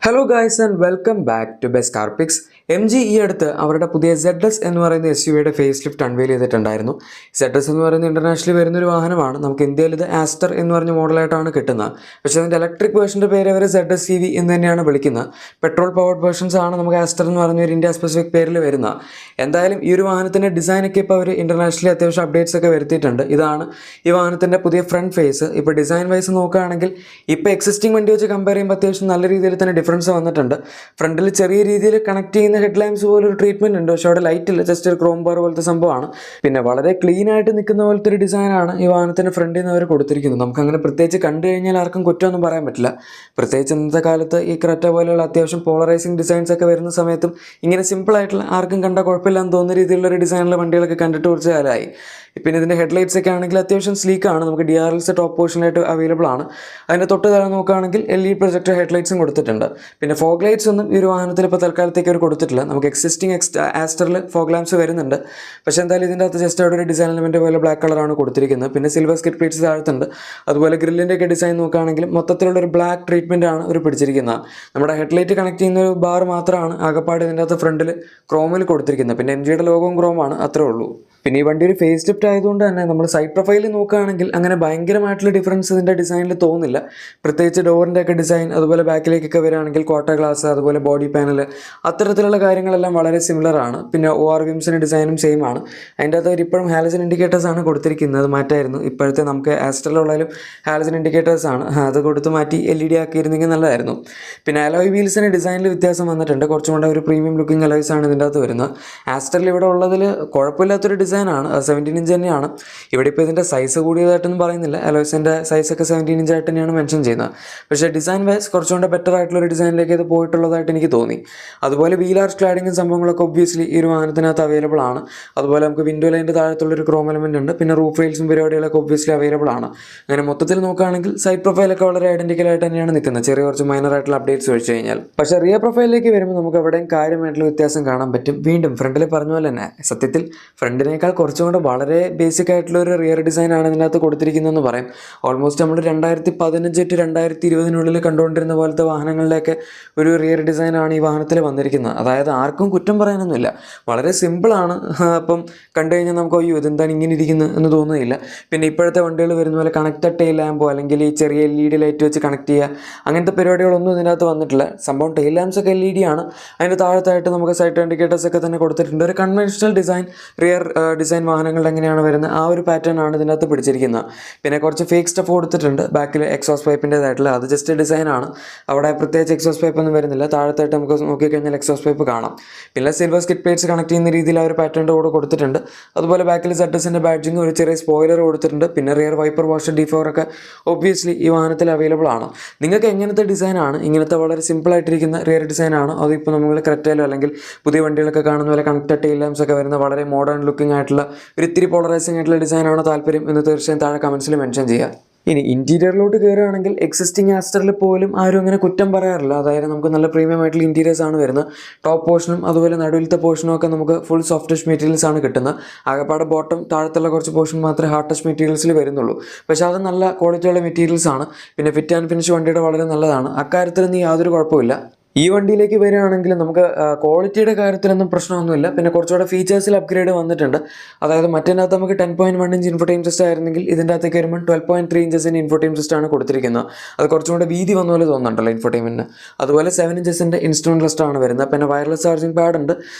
Hello guys and welcome back to best car pics. MG ഈ അടുത്ത് അവരുടെ പുതിയ ZS എന്ന് പറയുന്ന SUV ഫേസ് ലിഫ്റ്റ് അൺവെയിൽ ചെയ്തിട്ടുണ്ടായിരുന്നു. ZS എന്ന് പറയുന്ന ഇന്റർനാഷണലി വരുന്നൊരു വാഹനമാണ്. നമുക്ക് ഇന്ത്യയിൽ ഇത് ആസ്റ്റർ എന്ന് പറഞ്ഞ മോഡലായിട്ടാണ് കിട്ടുന്നത്. പക്ഷേ അതിൻ്റെ ഇലക്ട്രിക് വേർഷൻ്റെ പേര് അവർ ZS EV എന്ന് തന്നെയാണ് വിളിക്കുന്നത്. പെട്രോൾ പവർഡ് വേർഷൻസ് ആണ് നമുക്ക് ആസ്റ്റർ എന്ന് പറഞ്ഞ ഒരു ഇന്ത്യ സ്പെസിഫിക് പേരിൽ വരുന്നത്. എന്തായാലും ഈ ഒരു വാഹനത്തിൻ്റെ ഡിസൈനൊക്കെ ഇപ്പോൾ അവർ ഇന്റർനാഷണലി അത്യാവശ്യം അപ്ഡേറ്റ്സ് ഒക്കെ വരുത്തിയിട്ടുണ്ട്. ഇതാണ് ഈ വാഹനത്തിൻ്റെ പുതിയ ഫ്രണ്ട് ഫേസ്. ഇപ്പോൾ ഡിസൈൻ വൈസ് നോക്കുകയാണെങ്കിൽ ഇപ്പോൾ എക്സിസ്റ്റിംഗ് വണ്ടി വെച്ച് കമ്പയർ ചെയ്യുമ്പോൾ അത്യാവശ്യം നല്ല രീതിയിൽ തന്നെ ഡിഫറൻസ് വന്നിട്ടുണ്ട്. ഫ്രണ്ടിൽ ചെറിയ രീതിയിൽ കണക്ട് ചെയ്യുന്ന ഹെഡ് ലാമ്പ്സ് പോലൊരു ട്രീറ്റ്മെന്റ് ഉണ്ട്, പക്ഷേ അവിടെ ലൈറ്റില്ല, ജസ്റ്റ് ഒരു ക്രോം ബാർ പോലത്തെ സംഭവമാണ്. പിന്നെ വളരെ ക്ലീൻ ആയിട്ട് നിൽക്കുന്ന പോലത്തെ ഒരു ഡിസൈനാണ് ഈ വാഹനത്തിന്റെ ഫ്രണ്ടിൽ നിന്ന് അവർ കൊടുത്തിരിക്കുന്നത്. നമുക്ക് അങ്ങനെ പ്രത്യേകിച്ച് കണ്ടു കഴിഞ്ഞാൽ ആർക്കും കുറ്റമൊന്നും പറയാൻ പറ്റില്ല. പ്രത്യേകിച്ച് ഇന്നത്തെ കാലത്ത് ഈ ക്രെറ്റ പോലെയുള്ള അത്യാവശ്യം പോളറൈസിങ് ഡിസൈൻസ് ഒക്കെ വരുന്ന സമയത്തും ഇങ്ങനെ സിമ്പിൾ ആയിട്ടുള്ള ആർക്കും കണ്ട കുഴപ്പമില്ലാന്ന് തോന്നുന്ന രീതിയിലുള്ള ഒരു ഡിസൈനിലുള്ള വണ്ടികളൊക്കെ കണ്ടിട്ട് കുറച്ച് കാലമായി. പിന്നെ ഇതിൻ്റെ ഹെഡ്ലൈറ്റ്സ് ഒക്കെ ആണെങ്കിൽ അത്യാവശ്യം സ്ലീക്കാണ്. നമുക്ക് DRLs ടോപ്പ് പോർഷനായിട്ട് അവൈലബിൾ ആണ്. അതിൻ്റെ തൊട്ട് താഴെ നോക്കുകയാണെങ്കിൽ LED പ്രൊജക്ടർ ഹെഡ്ലൈറ്റ്സും കൊടുത്തിട്ടുണ്ട്. പിന്നെ ഫോഗ് ലൈറ്റ്സ് ഒന്നും ഈ ഒരു വാഹനത്തിൽ ഇപ്പോൾ തൽക്കാലത്തേക്ക് അവർ കൊടുത്തിട്ടില്ല. നമുക്ക് എക്സിസ്റ്റിംഗ് ആസ്റ്ററിൽ ഫോഗ് ലാംപ്സ് വരുന്നുണ്ട്. പക്ഷേ എന്തായാലും ഇതിൻ്റെ അകത്ത് ജസ്റ്റ് അവിടെ ഒരു ഡിസൈൻ എലമെൻറ്റ് പോലെ ബ്ലാക്ക് കളറാണ് കൊടുത്തിരിക്കുന്നത്. പിന്നെ സിൽവർ സ്കിറ്റ് പ്ലേറ്റ്സ് താഴത്തുണ്ട്. അതുപോലെ ഗ്രില്ലിൻ്റെ ഒക്കെ ഡിസൈൻ നോക്കുകയാണെങ്കിൽ മൊത്തത്തിലുള്ളൊരു ബ്ലാക്ക് ട്രീറ്റ്മെൻറ്റ് ആണ് അവർ പിടിച്ചിരിക്കുന്നത്. നമ്മുടെ ഹെഡ്ലൈറ്റ് കണക്ട് ചെയ്യുന്ന ഒരു ബാർ മാത്രമാണ് ആകപ്പാട് ഇതിൻ്റെ അകത്ത് ഫ്രണ്ടിൽ ക്രോമിൽ കൊടുത്തിരിക്കുന്നത്. പിന്നെ MG യുടെ ലോഗോവും ക്രോമാണ്, അത്രേ ഉള്ളൂ. പിന്നെ ഈ വണ്ടി ഒരു ഫേസ് ലിഫ്റ്റ് ആയതുകൊണ്ട് തന്നെ നമ്മൾ സൈഡ് പ്രൊഫൈലിൽ നോക്കുകയാണെങ്കിൽ അങ്ങനെ ഭയങ്കരമായിട്ടുള്ള ഡിഫറൻസ് ഇതിൻ്റെ ഡിസൈനിൽ തോന്നില്ല. പ്രത്യേകിച്ച് ഡോറിൻ്റെ ഒക്കെ ഡിസൈൻ, അതുപോലെ ബാക്കിലേക്കൊക്കെ വരികയാണെങ്കിൽ ക്വാർട്ടർ ഗ്ലാസ്, അതുപോലെ ബോഡി പാനൽ, അത്തരത്തിലുള്ള കാര്യങ്ങളെല്ലാം വളരെ സിമിലർ ആണ്. പിന്നെ ORVMസിൻ്റെ ഡിസൈനും സെയിം ആണ്. അതിൻ്റെ അകത്ത് ഇപ്പോഴും ഹാലജൻ ഇൻഡിക്കേറ്റേഴ്സ് ആണ് കൊടുത്തിരിക്കുന്നത്. മാറ്റായിരുന്നു. ഇപ്പോഴത്തെ നമുക്ക് ആസ്റ്ററിലുള്ളതിലും ഹാലജൻ ഇൻഡിക്കേറ്റേഴ്സ് ആണ്. അത് കൊടുത്ത് മാറ്റി LED ആക്കിയിരുന്നെങ്കിൽ നല്ലതായിരുന്നു. പിന്നെ അലോയ് വീൽസിൻ്റെ ഡിസൈനിൽ വ്യത്യാസം വന്നിട്ടുണ്ട്. കുറച്ചും കൂടെ ഒരു പ്രീമിയം ലുക്കിംഗ് അലോയ്സ് ആണ് ഇതിൻ്റെ അകത്ത് വരുന്നത്. ആസ്റ്ററിൽ ഇവിടെ ഉള്ളതിൽ കുഴപ്പമില്ലാത്തൊരു ഡിസൈനാണ്. 17 ഇഞ്ച് തന്നെയാണ്. ഇവിടെ ഇപ്പോൾ ഇതിൻ്റെ സൈസ് കൂടിയതായിട്ടൊന്നും പറയുന്നില്ല. അലോയ്സിൻ്റെ സൈസൊക്കെ 17 ഇഞ്ച് ആയിട്ട് തന്നെയാണ് മെൻഷൻ ചെയ്യുന്നത്. പക്ഷേ ഡിസൈൻ വൈസ് കുറച്ചുകൂടെ ബെറ്റർ ആയിട്ടുള്ളൊരു ഡിസൈനിലേക്ക് ഇത് പോയിട്ടുള്ളതായിട്ട് എനിക്ക് തോന്നി. അതുപോലെ വീൽ ആർച്ച് ക്ലാഡിങ്ങും സംഭവങ്ങളൊക്കെ ഒബ്വിയസ്ലി ഈ ഒരു വാഹനത്തിനകത്ത് അവൈലബിൾ ആണ്. അതുപോലെ നമുക്ക് വിൻഡോ ലൈൻ്റെ താഴത്തുള്ളൊരു ക്രോം എലമെൻ്റ് ഉണ്ട്. പിന്നെ റൂഫ് റെയിൽസും പരിപാടികളൊക്കെ ഒബ്വിയസ്ലി അവൈലബിൾ ആണ്. അങ്ങനെ മൊത്തത്തിൽ നോക്കുകയാണെങ്കിൽ സൈഡ് പ്രൊഫൈലൊക്കെ വളരെ ഐഡൻറ്റിക്കൽ ആയിട്ട് തന്നെയാണ് നിൽക്കുന്നത്, ചെറിയ കുറച്ച് മൈനർ ആയിട്ടുള്ള അപ്ഡേറ്റ്സ് വെച്ച് കഴിഞ്ഞാൽ. പക്ഷേ റിയർ പ്രൊഫൈലിലേക്ക് വരുമ്പോൾ നമുക്ക് എവിടെയും കാര്യമായിട്ടുള്ള വ്യത്യാസം കാണാൻ പറ്റും. വീണ്ടും ഫ്രണ്ടിൽ പറഞ്ഞ പോലെ തന്നെ സത്യത്തിൽ ഫ്രണ്ടിനേക്കാൾ കുറച്ചും കൂടെ വളരെ ബേസിക് ആയിട്ടുള്ള ഒരു റിയർ ഡിസൈനാണ് ഇതിനകത്ത് കൊടുത്തിരിക്കുന്നതെന്ന് പറയും. ഓൾമോസ്റ്റ് നമ്മൾ 2015 to 2020 കണ്ടുകൊണ്ടിരുന്ന പോലത്തെ വാഹനങ്ങളിലൊക്കെ ഒരു റിയർ ഡിസൈനാണ് ഈ വാഹനത്തിൽ വന്നിരിക്കുന്നത്. അതായത് ആർക്കും കുറ്റം പറയാനൊന്നുമില്ല, വളരെ സിമ്പിളാണ്. അപ്പം കണ്ടു കഴിഞ്ഞാൽ നമുക്ക് അയ്യോ ഇതെന്താണ് ഇങ്ങനെ ഇരിക്കുന്നത് എന്ന് തോന്നുന്നില്ല. പിന്നെ ഇപ്പോഴത്തെ വണ്ടികൾ വരുന്ന പോലെ കണക്റ്റഡ് ടെയിൽ ലാമ്പോ അല്ലെങ്കിൽ ഈ ചെറിയ LED ലൈറ്റ് വെച്ച് കണക്ട് ചെയ്യുക, അങ്ങനത്തെ പരിപാടികളൊന്നും ഇതിനകത്ത് വന്നിട്ടില്ല. സംഭവം ടെയിൽ ലാംപ്സ് ഒക്കെ LED ആണ്. അതിൻ്റെ താഴത്തായിട്ട് നമുക്ക് സൈഡ് ഇൻഡിക്കേറ്റേഴ്സ് ഒക്കെ തന്നെ കൊടുത്തിട്ടുണ്ട്. ഒരു കൺവെൻഷണൽ ഡിസൈൻ, റിയർ ഡിസൈൻ വാഹനങ്ങളിൽ എങ്ങനെയാണ് വരുന്നത് ആ ഒരു പാറ്റേൺ ആണ് ഇതിനകത്ത് പിടിച്ചിരിക്കുന്നത്. പിന്നെ കുറച്ച് ഫേക്ക് സ്റ്റഫ് കൊടുത്തിട്ടുണ്ട്. ബാക്കിൽ എക്സോസ്റ്റ് പൈപ്പിൻ്റെതായിട്ടുള്ള അത് ജസ്റ്റ് ഡിസൈനാണ്. അവിടെ പ്രത്യേകിച്ച് എക്സോസ്റ്റ് പൈപ്പ് ഒന്നും വരുന്നില്ല. താഴത്തായിട്ട് നമുക്ക് നോക്കിക്കഴിഞ്ഞാൽ എക്സോസ്റ്റ് പൈപ്പ് കാണാം. പിന്നെ സിൽവർ സ്കിറ്റ് പ്ലേറ്റ്സ് കണക്ട് ചെയ്യുന്ന രീതിയിൽ ആ ഒരു പാറ്റേണിൻ്റെ കൂടെ കൊടുത്തിട്ടുണ്ട്. അതുപോലെ ബാക്കിൽ ZSൻ്റെ ബാഡ്ജിങ്, ഒരു ചെറിയ സ്പോയിലർ കൊടുത്തിട്ടുണ്ട്. പിന്നെ റിയർ വൈപ്പർ വാഷർ D4 ഒക്കെ ഒബ്വിയസ്ലി ഈ വാഹനത്തിൽ അവൈലബിൾ ആണ്. നിങ്ങൾക്ക് എങ്ങനത്തെ ഡിസൈനാണ്, ഇങ്ങനത്തെ വളരെ സിമ്പിളായിട്ടിരിക്കുന്ന റിയർ ഡിസൈനാണോ, അതിപ്പോൾ നമ്മൾ ക്രെറ്റയിലോ അല്ലെങ്കിൽ പുതിയ വണ്ടികളൊക്കെ കാണുന്ന പോലെ കണക്റ്റഡ് ടെയിൽ ലാംപ്സ് ഒക്കെ വരുന്ന വളരെ മോഡേൺ ലുക്കിംഗ് ആയിട്ടുള്ള ഒരു ഇത്തിരി പോളറൈസിംഗ് ആയിട്ടുള്ള ഡിസൈനാണ് താല്പര്യം എന്ന് തീർച്ചയായും താഴെ കമൻസിൽ മെൻഷൻ ചെയ്യുക. ഇനി ഇൻറ്റീരിയറിലോട്ട് കയറുകയാണെങ്കിൽ എക്സിസ്റ്റിംഗ് ആസ്റ്ററിൽ പോലും ആരും അങ്ങനെ കുറ്റം പറയാറില്ല. അതായത് നമുക്ക് നല്ല പ്രീമിയം ആയിട്ടുള്ള ഇൻറ്റീരിയേഴ്സ് ആണ് വരുന്നത്. ടോപ്പ് പോർഷനും അതുപോലെ നടുവിലത്തെ പോർഷനും ഒക്കെ നമുക്ക് ഫുൾ സോഫ്റ്റ് ടച്ച് മെറ്റീരിയൽസ് ആണ് കിട്ടുന്നത്. ആകപ്പാടെ ബോട്ടം താഴത്തുള്ള കുറച്ച് പോർഷൻ മാത്രമേ ഹാർഡ് ടച്ച് മെറ്റീരിയൽസിൽ വരുന്നുള്ളൂ. പക്ഷേ അത് നല്ല ക്വാളിറ്റിയുള്ള മെറ്റീരിയൽസ് ആണ്. പിന്നെ ഫിറ്റ് ആൻഡ് ഫിനിഷ് വണ്ടിയുടെ വളരെ നല്ലതാണ്. അക്കാര്യത്തിലൊന്നും യാതൊരു കുഴപ്പമില്ല. ഈ വണ്ടിയിലേക്ക് വരികയാണെങ്കിൽ നമുക്ക് ക്വാളിറ്റിയുടെ കാര്യത്തിലൊന്നും പ്രശ്നമൊന്നുമില്ല. പിന്നെ കുറച്ചുകൂടെ ഫീച്ചേഴ്സിൽ അപ്ഗ്രേഡ് വന്നിട്ടുണ്ട്. അതായത് മറ്റേതിനകത്ത് നമുക്ക് 10.1 ഇഞ്ച് ഇൻഫോർടൈം സിസ്റ്റം ആയിരുന്നെങ്കിൽ ഇതിൻ്റെ അകത്തേക്ക് വരുമ്പോൾ 12.3 ഇഞ്ചസിൻ്റെ ഇൻഫോർടൈം സിസ്റ്റമാണ് കൊടുത്തിരിക്കുന്നത്. അത് കുറച്ചുകൂടെ വീതി വന്ന പോലെ തോന്നുന്നുണ്ടല്ലോ ഇൻഫോർടൈമിന്. അതുപോലെ 7 ഇഞ്ചസിൻ്റെ ഇൻസ്ട്രുമെൻറ്റ് ക്ലസ്റ്ററാണ് വരുന്നത്. പിന്നെ വയർലെസ് ചാർജിങ് പാഡ് ഉണ്ട്.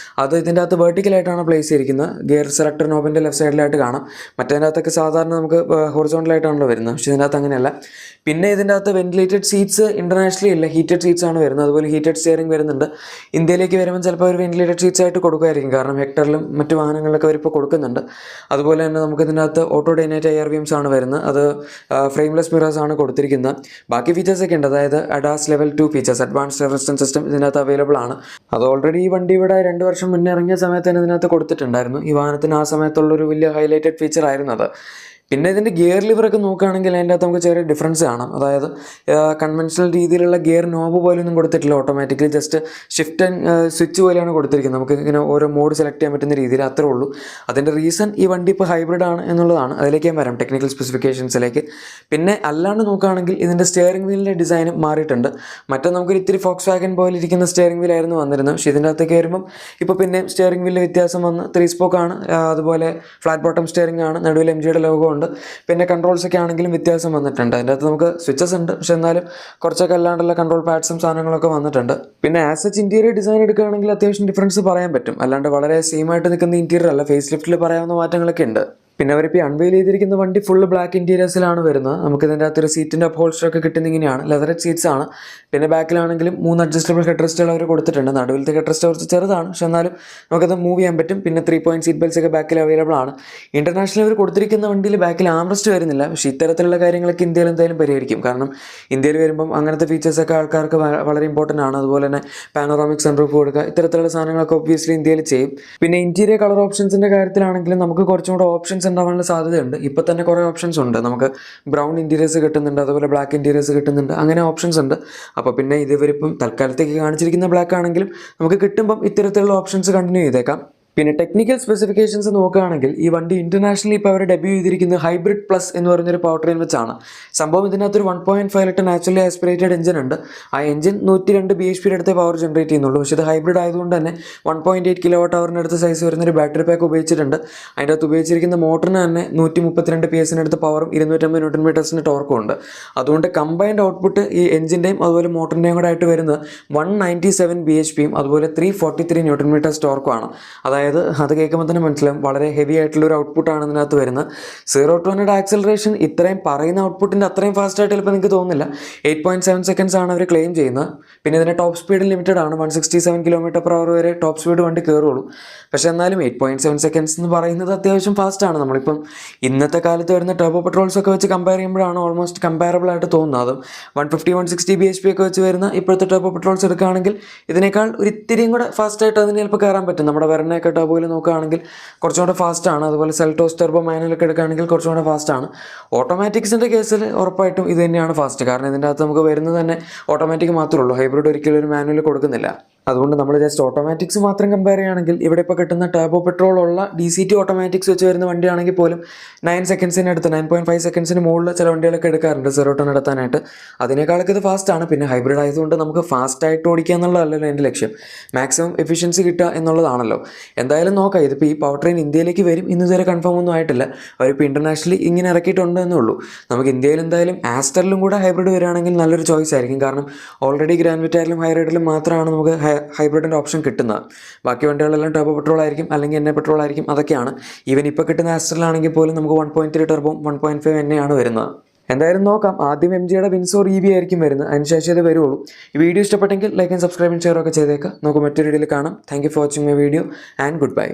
അത് ഇതിൻ്റെ അകത്ത് വെർട്ടിക്കലായിട്ടാണ് പ്ലേസ് ചെയ്തിരിക്കുന്നത്. ഗിയർ സെലക്ടർ നോബിൻ്റെ ലെഫ്റ്റ് സൈഡിലായിട്ട് കാണാം. മറ്റേതിൻ്റെ അകത്തൊക്കെ സാധാരണ നമുക്ക് ഹൊറിസോണ്ടലായിട്ടാണല്ലോ വരുന്നത്, പക്ഷേ ഇതിൻ്റെ അകത്ത് അങ്ങനെയല്ല. പിന്നെ ഇതിൻ്റെ അകത്ത് വെന്റിലേറ്റഡ് സീറ്റ്സ് ഇൻ്റർനാഷണലി ഇല്ല, ഹീറ്റഡ് സീറ്റ്സ് ആണ് വരുന്നത്. അതുപോലെ ഹീറ്റഡ് സ്റ്റിയറിംഗ് വരുന്നുണ്ട്. ഇന്ത്യയിലേക്ക് വരുമ്പോൾ ചിലപ്പോൾ ഒരു വെന്റിലേറ്റഡ് സീറ്റ്സ് ആയിട്ട് കൊടുക്കുമായിരിക്കും, കാരണം ഹെക്ടറിലും മറ്റു വാഹനങ്ങളിലൊക്കെ അവരിപ്പോൾ കൊടുക്കുന്നുണ്ട്. അതുപോലെ തന്നെ നമുക്ക് ഇതിനകത്ത് ഓട്ടോ ഡൈനാറ്റ് IRVMs ആണ് വരുന്നത്. അത് ഫ്രെയിംലെസ് മിറേഴ്സ് ആണ് കൊടുത്തിരിക്കുന്നത്. ബാക്കി ഫീച്ചേഴ്സൊക്കെ ഉണ്ട്. അതായത് ADAS level 2 features, advanced resistance system ഇതിനകത്ത് അവൈലബിൾ ആണ്. അത് ഓൾറെഡി ഈ വണ്ടി ഇവിടെ 2 വർഷം മുന്നേ ഇറങ്ങിയ സമയത്ത് തന്നെ ഇതിനകത്ത് കൊടുത്തിട്ടുണ്ടായിരുന്നു. ഈ വാഹനത്തിന് ആ സമയത്തുള്ളൊരു വലിയ ഹൈലൈറ്റഡ് ഫീച്ചർ ആയിരുന്നു അത്. പിന്നെ ഇതിൻ്റെ ഗിയർ ലിവറൊക്കെ നോക്കുകയാണെങ്കിൽ അതിൻ്റെ അകത്ത് നമുക്ക് ചെറിയ ഡിഫറൻസ് കാണാം. അതായത് കൺവെൻഷണൽ രീതിയിലുള്ള ഗിയർ നോബ് പോലൊന്നും കൊടുത്തിട്ടില്ല, automatically just shift and switch പോലെയാണ് കൊടുത്തിരിക്കുന്നത്. നമുക്ക് ഇങ്ങനെ ഓരോ മോഡ് സെലക്ട് ചെയ്യാൻ പറ്റുന്ന രീതിയിൽ അത്രേ ഉള്ളൂ. അതിൻ്റെ റീസൺ ഈ വണ്ടി ഇപ്പോൾ ഹൈബ്രിഡ് ആണ് എന്നുള്ളതാണ്. അതിലേക്ക് ഞാൻ വരാം, ടെക്നിക്കൽ സ്പെസിഫിക്കേഷൻസിലേക്ക്. പിന്നെ അല്ലാണ്ട് നോക്കുകയാണെങ്കിൽ ഇതിൻ്റെ സ്റ്റിയറിംഗ് വീലിൻ്റെ ഡിസൈനും മാറിയിട്ടുണ്ട്. മറ്റേ നമുക്കൊരു ഇത്തിരി ഫോക്സ് വാഗൻ പോലെ ഇരിക്കുന്ന സ്റ്റിയറിംഗ് വീലായിരുന്നു വന്നിരുന്നത്. പക്ഷേ ഇതിൻ്റെ അകത്തേക്ക് വരുമ്പം ഇപ്പോൾ പിന്നെ സ്റ്റിയറിംഗ് വീലിൽ വ്യത്യാസം വന്ന് 3 സ്പോക്കാണ്, അതുപോലെ ഫ്ലാറ്റ് ബോട്ടം സ്റ്റിയറിംഗ് ആണ്, നടുവിൽ MGയുടെ ലോഗോ ഉണ്ട്. പിന്നെ കൺട്രോൾസൊക്കെ ആണെങ്കിലും വ്യത്യാസം വന്നിട്ടുണ്ട്. അതിൻ്റെ അകത്ത് നമുക്ക് സ്വിച്ചസ് ഉണ്ട്, പക്ഷെ എന്നാലും കുറച്ചൊക്കെ അല്ലാണ്ടുള്ള കൺട്രോൾ പാഡ്സും സാധനങ്ങളൊക്കെ വന്നിട്ടുണ്ട്. പിന്നെ ആസ് സച്ച് ഇൻറ്റീരിയർ ഡിസൈൻ എടുക്കുകയാണെങ്കിൽ അത്യാവശ്യം ഡിഫറൻസ് പറയാൻ പറ്റും. അല്ലാണ്ട് വളരെ സെയിം ആയിട്ട് നിൽക്കുന്ന ഇൻറ്റീരിയർ അല്ല, ഫേസ് ലിഫ്റ്റിൽ പറയാവുന്ന മാറ്റങ്ങളൊക്കെ ഉണ്ട്. പിന്നെ അവരിപ്പോൾ അൺവെയിൽ ചെയ്തിരിക്കുന്ന വണ്ടി ഫുള്ള് ബ്ലാക്ക് ഇൻറ്റീരിയേഴ്സിലാണ് വരുന്നത്. നമുക്ക് ഇതിൻ്റെ അകത്തൊരു സീറ്റിൻ്റെ അപ്ഹോൾസ്റ്ററൊക്കെ കിട്ടുന്ന ഇങ്ങനെയാണ്, ലെതറഡ് സീറ്റ്സ് ആണ്. പിന്നെ ബാക്കിലാണെങ്കിലും 3 അഡ്ജസ്റ്റബിൾ ഹെഡ് റെസ്റ്റുകൾ അവർ കൊടുത്തിട്ടുണ്ട്. നടുവിലത്തെ ഹെഡ് റെസ്റ്റ് കുറച്ച് ചെറുതാണ്, പക്ഷെ എന്നാലും നമുക്കത് മൂവ് ചെയ്യാൻ പറ്റും. പിന്നെ 3 പോയിൻറ്റ് സീറ്റ് ബെൽറ്റ്സ് ഒക്കെ ബാക്കിൽ അവൈലബിൾ ആണ്. ഇൻ്റർനാഷണൽ അവർ കൊടുത്തിരിക്കുന്ന വണ്ടിയിൽ ബാക്കിൽ ആംറസ്റ്റ് വരുന്നില്ല, പക്ഷേ ഇത്തരത്തിലുള്ള കാര്യങ്ങളൊക്കെ ഇന്ത്യയിൽ എന്തായാലും പരിഹരിക്കും. കാരണം ഇന്ത്യയിൽ വരുമ്പം അങ്ങനത്തെ ഫീച്ചേഴ്സൊക്കെ ആൾക്കാർക്ക് വളരെ ഇമ്പോർട്ടൻ്റ് ആണ്. അതുപോലെ തന്നെ പാനോറാമിക് സൺറൂഫ് കൊടുക്കുക, ഇത്തരത്തിലുള്ള സാധനങ്ങളൊക്കെ ഒബ്വിയസ്ലി ഇന്ത്യയിൽ ചെയ്യും. പിന്നെ ഇൻറ്റീരിയർ കളർ ഓപ്ഷൻസിൻ്റെ കാര്യത്തിലാണെങ്കിലും നമുക്ക് കുറച്ചും കൂടെ ഓപ്ഷൻസ് ഉണ്ടാവാനുള്ള സാധ്യതയുണ്ട്. ഇപ്പോൾ തന്നെ കുറേ ഓപ്ഷൻസ് ഉണ്ട്. നമുക്ക് ബ്രൗൺ ഇൻറ്റീരിയേഴ്സ് കിട്ടുന്നുണ്ട്, അതുപോലെ ബ്ലാക്ക് ഇൻറ്റീരിയേഴ്സ് കിട്ടുന്നുണ്ട്, അങ്ങനെ ഓപ്ഷൻസ് ഉണ്ട്. അപ്പോൾ പിന്നെ ഇവരിപ്പം തൽക്കാലത്തേക്ക് കാണിച്ചിരിക്കുന്ന ബ്ലാക്ക് ആണെങ്കിലും നമുക്ക് കിട്ടുമ്പം ഇത്തരത്തിലുള്ള ഓപ്ഷൻസ് കണ്ടിന്യൂ ചെയ്തേക്കാം. പിന്നെ ടെക്നിക്കൽ സ്പെസിഫിക്കേഷൻസ് നോക്കുകയാണെങ്കിൽ ഈ വണ്ടി ഇൻ്റർനാഷണലി ഇപ്പോൾ അവർ ഡെബ്യൂ ചെയ്തിരിക്കുന്നത് ഹൈബ്രിഡ് പ്ലസ് എന്ന് പറയുന്നൊരു പവർ ട്രെയിൻ വെച്ചാണ്. സംഭവം ഇതിനകത്തൊരു 1.5 ലിറ്റർ നാച്ചുറലി ആസ്പിറേറ്റഡ് എഞ്ചിൻ ഉണ്ട്. ആ എഞ്ചിൻ 102 bhp അടുത്ത് പവർ ജനറേറ്റ് ചെയ്യുന്നുള്ളൂ. പക്ഷേ ഇത് ഹൈബ്രിഡ് ആയതുകൊണ്ട് തന്നെ 1.8 kWh അടുത്ത് സൈസ് വരുന്നൊരു ബാറ്ററി പാക്ക് ഉപയോഗിച്ചിട്ടുണ്ട്. അതിൻ്റെ അകത്ത് ഉപയോഗിച്ചിരിക്കുന്ന മോട്ടറിന് തന്നെ 132 PS അടുത്ത് പവറും 250 Nm ടോർക്കും ഉണ്ട്. അതുകൊണ്ട് കമ്പൈൻഡ് ഔട്ട്പുട്ട് ഈ എഞ്ചിൻ്റെയും അതുപോലെ മോട്ടറിൻ്റെയും കൂടെ ആയിട്ട് വരുന്നത് 197 bhp അതുപോലെ 343 Nm ടോർക്കുമാണ്. അതായത് അത് കേൾക്കുമ്പോൾ തന്നെ മനസ്സിലാവും വളരെ ഹെവി ആയിട്ടുള്ളൊരു ഔട്ട്പുട്ടാണ് ഇതിനകത്ത് വരുന്നത്. 0 to 100 ആക്സലറേഷൻ ഇത്രയും പറയുന്ന ഔട്ട്പുട്ടിൻ്റെ അത്രയും ഫാസ്റ്റായിട്ട് ചിലപ്പോൾ നിങ്ങൾക്ക് തോന്നുന്നില്ല. 8.7 സെക്കൻഡ്സ് ആണ് അവർ ക്ലെയിം ചെയ്യുന്നത്. പിന്നെ ഇതിൻ്റെ ടോപ്പ് സ്പീഡ് ലിമിറ്റഡ് ആണ്, 167 km/h വരെ ടോപ്പ് സ്പീഡ് വണ്ടി കയറുള്ളൂ. പക്ഷേ എന്നാലും 8.7 സെക്കൻഡ്സ് എന്ന് പറയുന്നത് അത്യാവശ്യം ഫാസ്റ്റാണ്. നമ്മളിപ്പം ഇന്നത്തെ കാലത്ത് വരുന്ന ടർബോ പെട്രോൾസൊക്കെ വെച്ച് കമ്പയർ ചെയ്യുമ്പോഴാണ് ഓൾമോസ്റ്റ് കമ്പാരബിൾ ആയിട്ട് തോന്നുന്നത്. അതും 150-160 bhp ഒക്കെ വെച്ച് വരുന്ന ഇപ്പോഴത്തെ ടർബോ പെട്രോൾസ് എടുക്കുകയാണെങ്കിൽ ഇതിനേക്കാൾ ഒരു ഇത്തിരിയും കൂടെ ഫാസ്റ്റായിട്ട് അതിന് ചിലപ്പോൾ കയറാൻ പറ്റും. നമ്മുടെ വെർണയൊക്കെ ടർബോയിൽ നോക്കുകയാണെങ്കിൽ കുറച്ചും കൂടെ ഫാസ്റ്റാണ്. അതുപോലെ സെൽറ്റോസ് ടർബോ മാനുവലൊക്കെ എടുക്കുകയാണെങ്കിൽ കുറച്ചും കൂടെ ഫാസ്റ്റാണ്. ഓട്ടോമാറ്റിക്സിൻ്റെ കേസിൽ ഉറപ്പായിട്ടും ഇത് തന്നെയാണ് ഫാസ്റ്റ്. കാരണം ഇതിൻ്റെ അകത്ത് നമുക്ക് വരുന്നത് തന്നെ ഓട്ടോമാറ്റിക് മാത്രമേ ഉള്ളൂ. ഹൈബ്രിഡ് ഒരിക്കലും ഒരു മാനുവൽ കൊടുക്കുന്നില്ല. അതുകൊണ്ട് നമ്മൾ ജസ്റ്റ് ഓട്ടോമാറ്റിക്സ് മാത്രം കമ്പയർ ചെയ്യുകയാണെങ്കിൽ ഇവിടെ ഇപ്പോൾ കിട്ടുന്ന ടർബോ പെട്രോൾ ഉള്ള DCT ഓട്ടോമാറ്റിക്സ് വെച്ച് വരുന്ന വണ്ടിയാണെങ്കിൽ പോലും 9 സെക്കൻഡ്സിന് അടുത്ത് 9.5 സെക്കൻഡ്സിന് മുകളിൽ ചില വണ്ടികളൊക്കെ എടുക്കാറുണ്ട് 0 to 100 നടത്താനായിട്ട്. അതിനേക്കാളൊക്കെ ഇത് ഫാസ്റ്റാണ്. പിന്നെ ഹൈബ്രിഡ് ആയതുകൊണ്ട് നമുക്ക് ഫാസ്റ്റായിട്ട് ഓടിക്കുക എന്നുള്ളതല്ലല്ലോ എൻ്റെ ലക്ഷ്യം, മാക്സിമം എഫിഷ്യൻസി കിട്ടുക എന്നുള്ളതാണല്ലോ. എന്തായാലും നോക്കാം. ഇതിപ്പോൾ ഈ പവർ ട്രെയിൻ ഇന്ത്യയിലേക്ക് വരും, ഇന്നുവരെ കൺഫേം ഒന്നും ആയിട്ടില്ല. അവരിപ്പോൾ ഇൻ്റർനാഷണലി ഇങ്ങനെ ഇറക്കിയിട്ടുണ്ട് എന്നുള്ളൂ. നമുക്ക് ഇന്ത്യയിൽ എന്തായാലും ആസ്റ്ററിലും കൂടെ ഹൈബ്രിഡ് വരികയാണെങ്കിൽ നല്ലൊരു ചോയ്സ് ആയിരിക്കും. കാരണം ഓൾറെഡി ഗ്രാൻഡ് വിറ്റാരിലും ഹൈറൈഡിലും മാത്രമാണ് നമുക്ക് ഹൈബ്രിഡിൻ്റെ ഓപ്ഷൻ കിട്ടുന്നത്. ബാക്കി വണ്ടികളെല്ലാം ടർബോ പെട്രോൾ ആയിരിക്കും, അല്ലെങ്കിൽ NA പെട്രോൾ ആയിരിക്കും. അതൊക്കെയാണ്. ഈവൻ ഇപ്പോൾ കിട്ടുന്ന ആസ്റ്ററിലാണെങ്കിൽ പോലും നമുക്ക് 1.3 ടർബോ 1.5 NA ആണ് വരുന്നത്. എന്തായാലും നോക്കാം. ആദ്യം MGയുടെ വിൻസോർ EV ആയിരിക്കും വരുന്നത്, അതിനുശേഷം ഇത് വരുള്ളൂ. ഈ വീഡിയോ ഇഷ്ടപ്പെട്ടെങ്കിൽ like and subscribe and share ഒക്കെ ചെയ്തേക്കാം. നമുക്ക് മറ്റൊരു വീഡിയോയിൽ കാണാം. Thank you for watching my video and good bye.